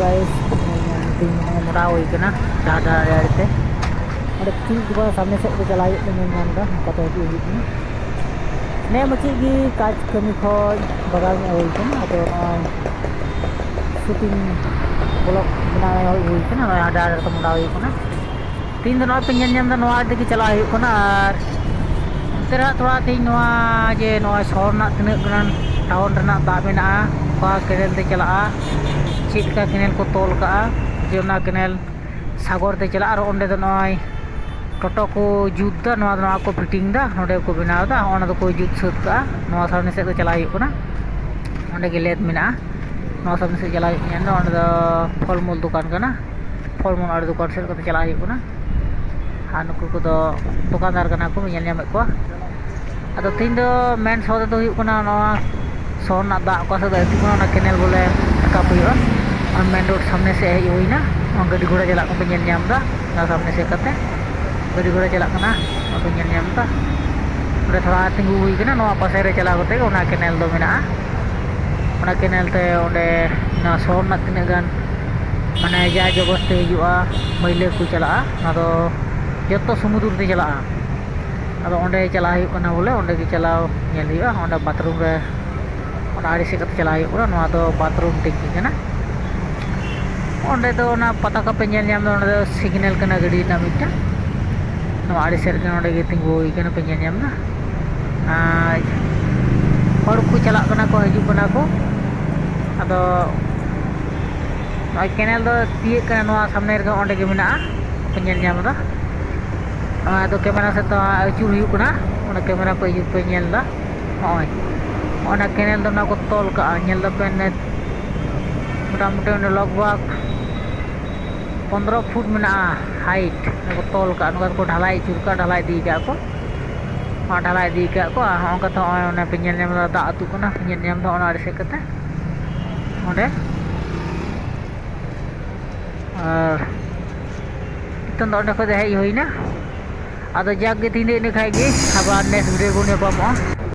guys, ting mura huई kana dada arte ada kecil juga samne set ko chalai dengan nanda kata itu gitu ne machi gi kaj kami khoj bagal me huई kana atau shooting blog बनाए हुई kana ada to mura huई kana tin do no pinyan nyam do no ade ki chalai huई kana ar tera thora tin no je no shor na tine ganan tahun rena da mena pa kenel te chala chit ka kenel ko tol ka je ona kenel sagor te chala ar onde do noi toto ko judda no do ko fitting da onde ko binaw da ona do ko jud sut ka no samne se do chala hu kana onde ge let mena no samne se chala hu nya onde do phol mul dukan kana phol mul ar dukan se ko chala hu kana anu ko do dukandar kana ko nyel nyam ko ado tin do main so do hu kana no so na da ko sa da ti na kenel bole ka puyo और main road सामने से है हुई ना गाड़ी घोड़ा चला पेल नाम ना सामने से कते गाड़ी घोड़ा चला पेल नाम थोड़ा तिंगू हुई पासे रे चला कते केनेल दो मेना केनेल ते ना शहर ना तीन गान माने जा जबस्ते हजूआ मैले को चला जो समुद्र ते चला अब अंडे चला बोले अंडे चलाव बाथरूम रे आड़ी से चला बाथरूम टेंकी कना तो पता का पेल नाम सिग्नल कना गाड़ी ना मिटा आड़ी सेट के तिंगू पेल नाम और को चला को हजू को अदो केनेल दो तीये सामने अंडे के मेना पेल नाम अदो कैमरा से तो अचूर हुई कैमरा को हजू पे नेलदा नॉय केनेल दो को तोल का नेल पे मोटामुटी लगभग 15 फुट में हाइट को तोल का को ढलाई चुरका ढलाई दी का को ढलाई दी का को तो पेल नाम दा अतु पेल नाम आड़ी से कते और खो हज हुई ना अब जागे तीन खाए अब नेक्स्ट वीडियो को